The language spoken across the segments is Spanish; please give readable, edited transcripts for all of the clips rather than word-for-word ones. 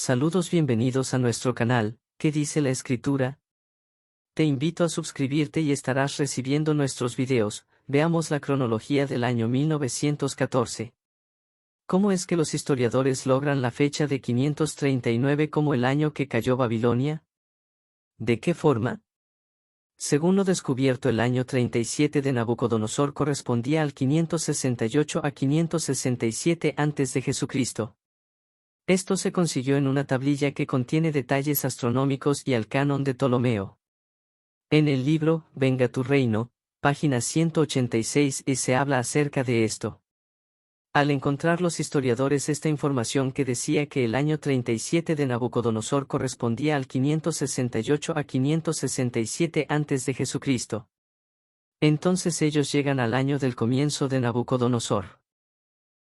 Saludos, bienvenidos a nuestro canal. ¿Qué dice la escritura? Te invito a suscribirte y estarás recibiendo nuestros videos. Veamos la cronología del año 1914. ¿Cómo es que los historiadores logran la fecha de 539 como el año que cayó Babilonia? ¿De qué forma? Según lo descubierto, el año 37 de Nabucodonosor correspondía al 568 a 567 a.C. Esto se consiguió en una tablilla que contiene detalles astronómicos y al canon de Ptolomeo. En el libro Venga tu reino, página 186, se habla acerca de esto. Al encontrar los historiadores esta información que decía que el año 37 de Nabucodonosor correspondía al 568 a 567 a.C., entonces ellos llegan al año del comienzo de Nabucodonosor.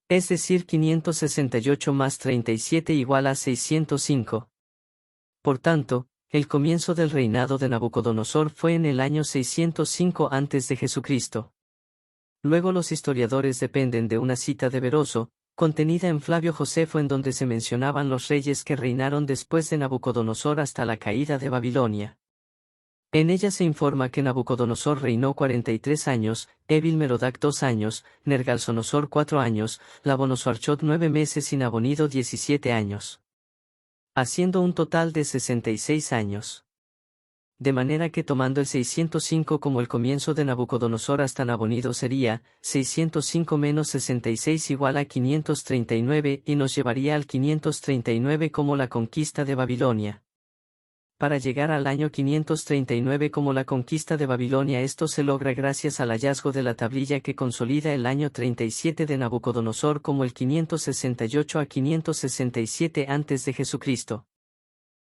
Es decir, 568 más 37 igual a 605. Por tanto, el comienzo del reinado de Nabucodonosor fue en el año 605 a.C. Luego los historiadores dependen de una cita de Beroso, contenida en Flavio Josefo, en donde se mencionaban los reyes que reinaron después de Nabucodonosor hasta la caída de Babilonia. En ella se informa que Nabucodonosor reinó 43 años, Evil-Merodach 2 años, Nergalzonosor 4 años, Nabonosuarchot 9 meses y Nabonido 17 años. Haciendo un total de 66 años. De manera que tomando el 605 como el comienzo de Nabucodonosor hasta Nabonido sería, 605 menos 66 igual a 539 y nos llevaría al 539 como la conquista de Babilonia. Para llegar al año 539 como la conquista de Babilonia, esto se logra gracias al hallazgo de la tablilla que consolida el año 37 de Nabucodonosor como el 568 a 567 a.C.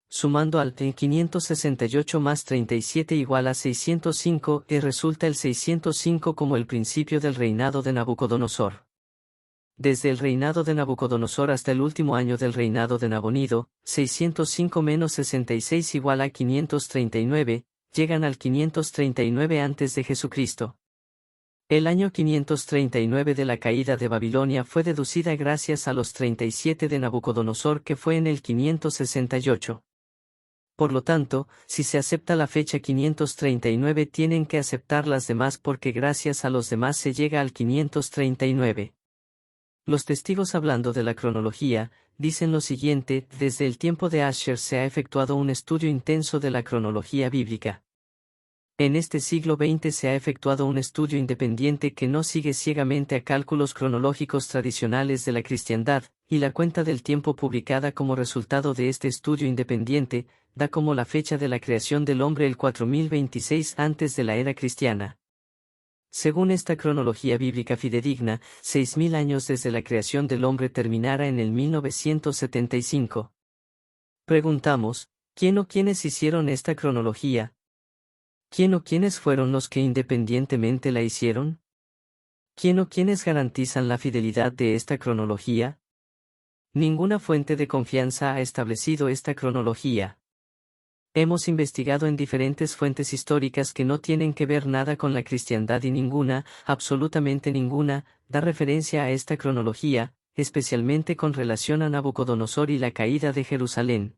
Sumando al 568 más 37 igual a 605 y resulta el 605 como el principio del reinado de Nabucodonosor. Desde el reinado de Nabucodonosor hasta el último año del reinado de Nabonido, 605 menos 66 igual a 539, llegan al 539 a.C. El año 539 de la caída de Babilonia fue deducida gracias a los 37 de Nabucodonosor, que fue en el 568. Por lo tanto, si se acepta la fecha 539, tienen que aceptar las demás, porque gracias a los demás se llega al 539. Los testigos, hablando de la cronología, dicen lo siguiente: desde el tiempo de Asher se ha efectuado un estudio intenso de la cronología bíblica. En este siglo XX se ha efectuado un estudio independiente que no sigue ciegamente a cálculos cronológicos tradicionales de la cristiandad, y la cuenta del tiempo publicada como resultado de este estudio independiente, da como la fecha de la creación del hombre el 4026 antes de la era cristiana. Según esta cronología bíblica fidedigna, 6000 años desde la creación del hombre terminara en el 1975. Preguntamos, ¿quién o quiénes hicieron esta cronología? ¿Quién o quiénes fueron los que independientemente la hicieron? ¿Quién o quiénes garantizan la fidelidad de esta cronología? Ninguna fuente de confianza ha establecido esta cronología. Hemos investigado en diferentes fuentes históricas que no tienen que ver nada con la cristiandad, y ninguna, absolutamente ninguna, da referencia a esta cronología, especialmente con relación a Nabucodonosor y la caída de Jerusalén.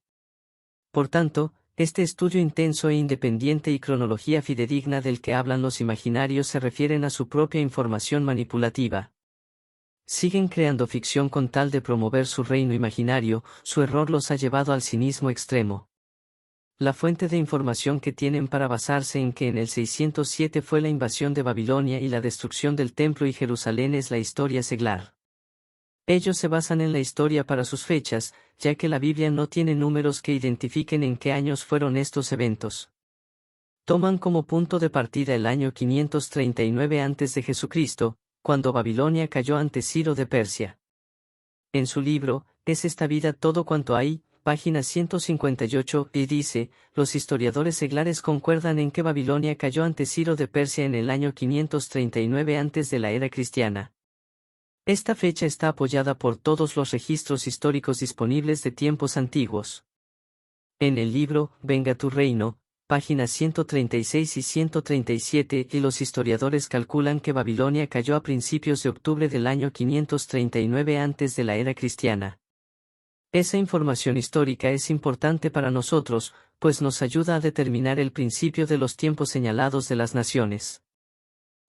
Por tanto, este estudio intenso e independiente y cronología fidedigna del que hablan los imaginarios se refieren a su propia información manipulativa. Siguen creando ficción con tal de promover su reino imaginario. Su error los ha llevado al cinismo extremo. La fuente de información que tienen para basarse en que en el 607 fue la invasión de Babilonia y la destrucción del templo y Jerusalén es la historia seglar. Ellos se basan en la historia para sus fechas, ya que la Biblia no tiene números que identifiquen en qué años fueron estos eventos. Toman como punto de partida el año 539 a.C., cuando Babilonia cayó ante Ciro de Persia. En su libro, ¿Es esta vida todo cuanto hay?, página 158, y dice, los historiadores seglares concuerdan en que Babilonia cayó ante Ciro de Persia en el año 539 antes de la era cristiana. Esta fecha está apoyada por todos los registros históricos disponibles de tiempos antiguos. En el libro Venga tu reino, páginas 136 y 137, y los historiadores calculan que Babilonia cayó a principios de octubre del año 539 antes de la era cristiana. Esa información histórica es importante para nosotros, pues nos ayuda a determinar el principio de los tiempos señalados de las naciones.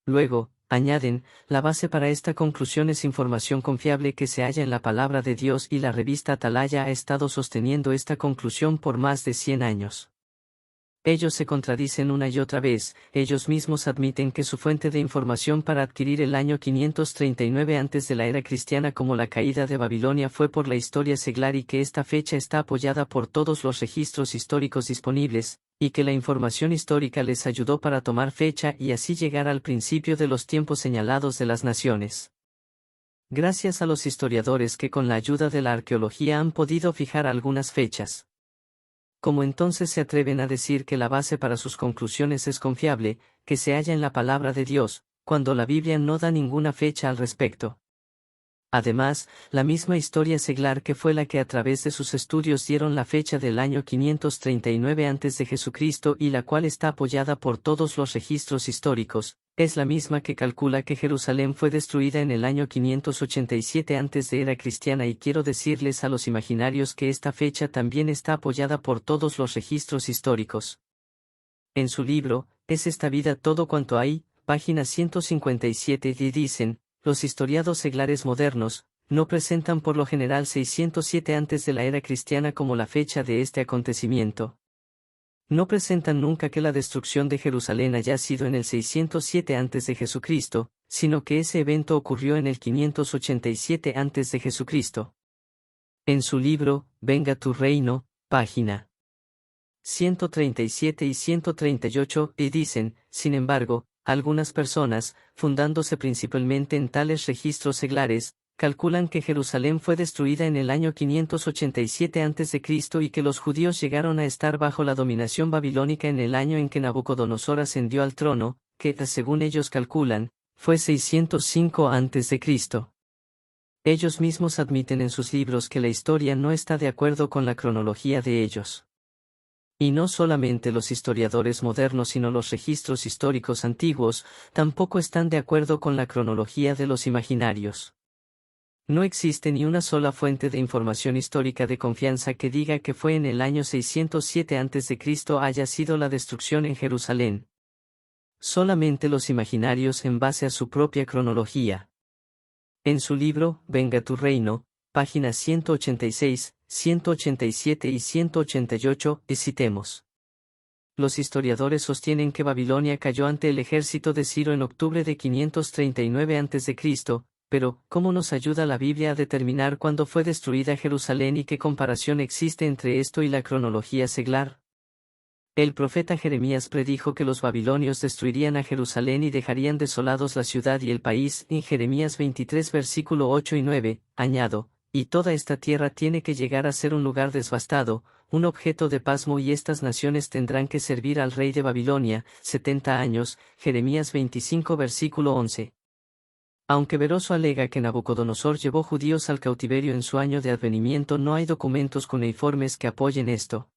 Luego, añaden, la base para esta conclusión es información confiable que se halla en la palabra de Dios y la revista Atalaya ha estado sosteniendo esta conclusión por más de 100 años. Ellos se contradicen una y otra vez, ellos mismos admiten que su fuente de información para adquirir el año 539 antes de la era cristiana como la caída de Babilonia fue por la historia seglar y que esta fecha está apoyada por todos los registros históricos disponibles, y que la información histórica les ayudó para tomar fecha y así llegar al principio de los tiempos señalados de las naciones. Gracias a los historiadores que con la ayuda de la arqueología han podido fijar algunas fechas. ¿Cómo entonces se atreven a decir que la base para sus conclusiones es confiable, que se halla en la palabra de Dios, cuando la Biblia no da ninguna fecha al respecto? Además, la misma historia seglar que fue la que a través de sus estudios dieron la fecha del año 539 a.C. y la cual está apoyada por todos los registros históricos, es la misma que calcula que Jerusalén fue destruida en el año 587 antes de era cristiana y quiero decirles a los imaginarios que esta fecha también está apoyada por todos los registros históricos. En su libro, ¿Es esta vida todo cuanto hay?, página 157 y dicen, los historiados seglares modernos, no presentan por lo general 607 antes de la era cristiana como la fecha de este acontecimiento. No presentan nunca que la destrucción de Jerusalén haya sido en el 607 antes de Jesucristo, sino que ese evento ocurrió en el 587 antes de Jesucristo. En su libro, Venga tu reino, página 137 y 138, y dicen, sin embargo, algunas personas, fundándose principalmente en tales registros seglares, calculan que Jerusalén fue destruida en el año 587 a.C. y que los judíos llegaron a estar bajo la dominación babilónica en el año en que Nabucodonosor ascendió al trono, que, según ellos calculan, fue 605 a.C. Ellos mismos admiten en sus libros que la historia no está de acuerdo con la cronología de ellos. Y no solamente los historiadores modernos sino los registros históricos antiguos, tampoco están de acuerdo con la cronología de los imaginarios. No existe ni una sola fuente de información histórica de confianza que diga que fue en el año 607 a.C. haya sido la destrucción en Jerusalén. Solamente los imaginarios en base a su propia cronología. En su libro, Venga tu reino, páginas 186, 187 y 188, citemos. Los historiadores sostienen que Babilonia cayó ante el ejército de Ciro en octubre de 539 a.C., pero, ¿cómo nos ayuda la Biblia a determinar cuándo fue destruida Jerusalén y qué comparación existe entre esto y la cronología seglar? El profeta Jeremías predijo que los babilonios destruirían a Jerusalén y dejarían desolados la ciudad y el país, en Jeremías 23 versículo 8 y 9, añado, y toda esta tierra tiene que llegar a ser un lugar devastado, un objeto de pasmo y estas naciones tendrán que servir al rey de Babilonia, 70 años, Jeremías 25 versículo 11. Aunque Veroso alega que Nabucodonosor llevó judíos al cautiverio en su año de advenimiento, no hay documentos cuneiformes que apoyen esto.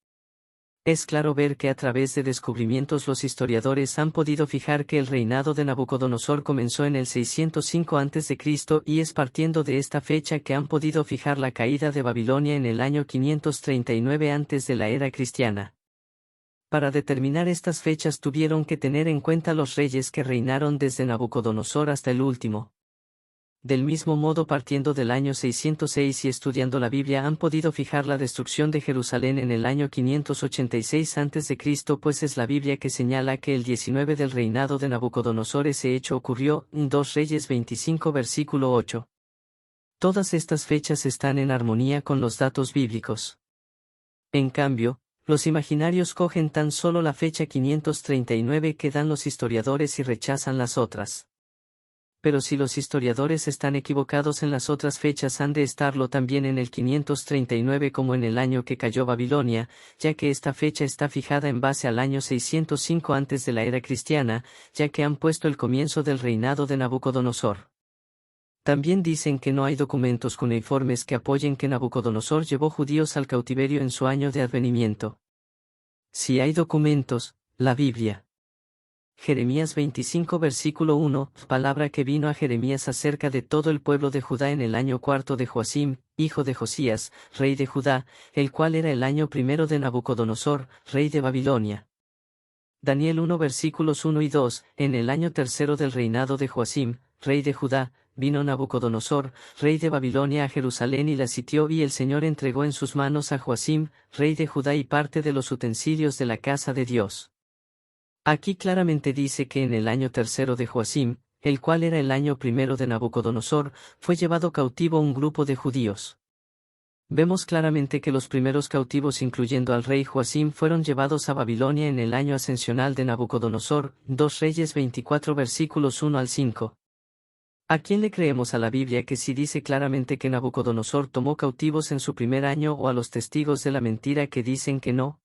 Es claro ver que a través de descubrimientos los historiadores han podido fijar que el reinado de Nabucodonosor comenzó en el 605 a.C. y es partiendo de esta fecha que han podido fijar la caída de Babilonia en el año 539 antes de la era cristiana. Para determinar estas fechas tuvieron que tener en cuenta los reyes que reinaron desde Nabucodonosor hasta el último. Del mismo modo, partiendo del año 606 y estudiando la Biblia han podido fijar la destrucción de Jerusalén en el año 586 a.C., pues es la Biblia que señala que el 19 del reinado de Nabucodonosor ese hecho ocurrió, 2 Reyes 25 versículo 8. Todas estas fechas están en armonía con los datos bíblicos. En cambio, los imaginarios cogen tan solo la fecha 539 que dan los historiadores y rechazan las otras. Pero si los historiadores están equivocados en las otras fechas han de estarlo también en el 539 como en el año que cayó Babilonia, ya que esta fecha está fijada en base al año 605 antes de la era cristiana, ya que han puesto el comienzo del reinado de Nabucodonosor. También dicen que no hay documentos cuneiformes que apoyen que Nabucodonosor llevó judíos al cautiverio en su año de advenimiento. Si hay documentos, la Biblia. Jeremías 25 versículo 1, palabra que vino a Jeremías acerca de todo el pueblo de Judá en el año cuarto de Joacim, hijo de Josías, rey de Judá, el cual era el año primero de Nabucodonosor, rey de Babilonia. Daniel 1 versículos 1 y 2, en el año tercero del reinado de Joacim, rey de Judá, vino Nabucodonosor, rey de Babilonia a Jerusalén y la sitió y el Señor entregó en sus manos a Joacim, rey de Judá y parte de los utensilios de la casa de Dios. Aquí claramente dice que en el año tercero de Joacim, el cual era el año primero de Nabucodonosor, fue llevado cautivo un grupo de judíos. Vemos claramente que los primeros cautivos incluyendo al rey Joacim fueron llevados a Babilonia en el año ascensional de Nabucodonosor, 2 Reyes 24 versículos 1 al 5. ¿A quién le creemos a la Biblia que sí dice claramente que Nabucodonosor tomó cautivos en su primer año o a los testigos de la mentira que dicen que no?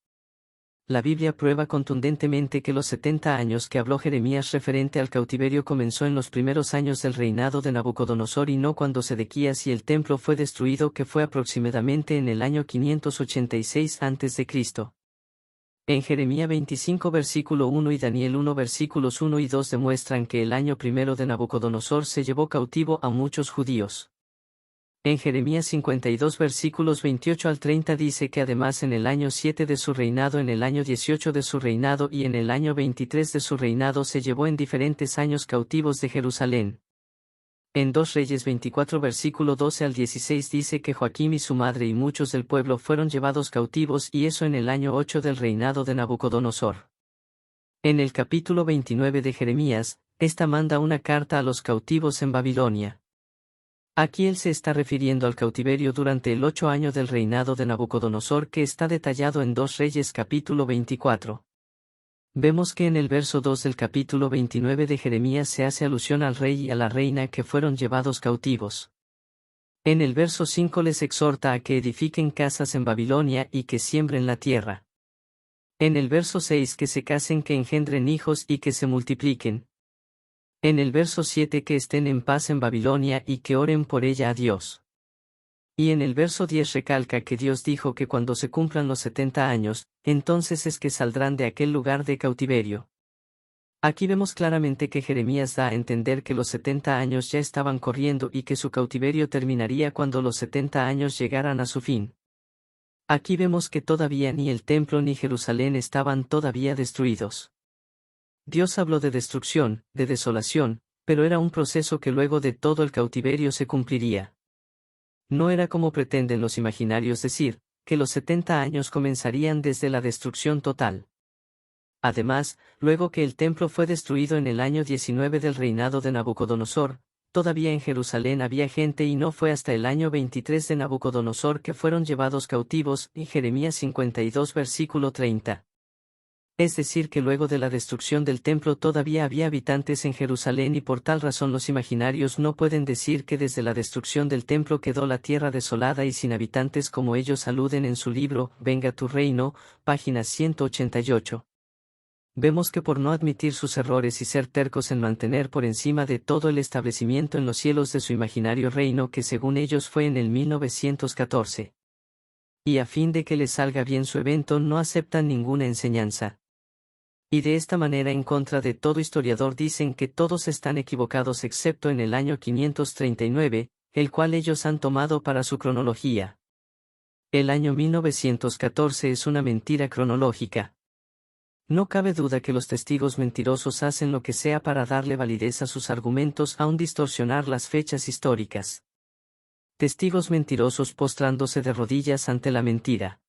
La Biblia prueba contundentemente que los 70 años que habló Jeremías referente al cautiverio comenzó en los primeros años del reinado de Nabucodonosor y no cuando Sedequías y el templo fue destruido, que fue aproximadamente en el año 586 a.C. En Jeremías 25 versículo 1 y Daniel 1 versículos 1 y 2 demuestran que el año primero de Nabucodonosor se llevó cautivo a muchos judíos. En Jeremías 52 versículos 28 al 30 dice que además en el año 7 de su reinado, en el año 18 de su reinado y en el año 23 de su reinado se llevó en diferentes años cautivos de Jerusalén. En 2 Reyes 24 versículo 12 al 16 dice que Joacim y su madre y muchos del pueblo fueron llevados cautivos, y eso en el año 8 del reinado de Nabucodonosor. En el capítulo 29 de Jeremías, esta manda una carta a los cautivos en Babilonia. Aquí él se está refiriendo al cautiverio durante el 8 año del reinado de Nabucodonosor, que está detallado en 2 Reyes capítulo 24. Vemos que en el verso 2 del capítulo 29 de Jeremías se hace alusión al rey y a la reina que fueron llevados cautivos. En el verso 5 les exhorta a que edifiquen casas en Babilonia y que siembren la tierra. En el verso 6 que se casen, que engendren hijos y que se multipliquen. En el verso 7 que estén en paz en Babilonia y que oren por ella a Dios. Y en el verso 10 recalca que Dios dijo que cuando se cumplan los 70 años, entonces es que saldrán de aquel lugar de cautiverio. Aquí vemos claramente que Jeremías da a entender que los 70 años ya estaban corriendo y que su cautiverio terminaría cuando los 70 años llegaran a su fin. Aquí vemos que todavía ni el templo ni Jerusalén estaban todavía destruidos. Dios habló de destrucción, de desolación, pero era un proceso que luego de todo el cautiverio se cumpliría. No era como pretenden los imaginarios decir, que los 70 años comenzarían desde la destrucción total. Además, luego que el templo fue destruido en el año 19 del reinado de Nabucodonosor, todavía en Jerusalén había gente, y no fue hasta el año 23 de Nabucodonosor que fueron llevados cautivos, en Jeremías 52 versículo 30. Es decir, que luego de la destrucción del templo todavía había habitantes en Jerusalén, y por tal razón los imaginarios no pueden decir que desde la destrucción del templo quedó la tierra desolada y sin habitantes, como ellos aluden en su libro Venga tu reino, página 188. Vemos que por no admitir sus errores y ser tercos en mantener por encima de todo el establecimiento en los cielos de su imaginario reino, que según ellos fue en el 1914. Y a fin de que les salga bien su evento, no aceptan ninguna enseñanza. Y de esta manera, en contra de todo historiador, dicen que todos están equivocados excepto en el año 539, el cual ellos han tomado para su cronología. El año 1914 es una mentira cronológica. No cabe duda que los testigos mentirosos hacen lo que sea para darle validez a sus argumentos, aun distorsionar las fechas históricas. Testigos mentirosos postrándose de rodillas ante la mentira.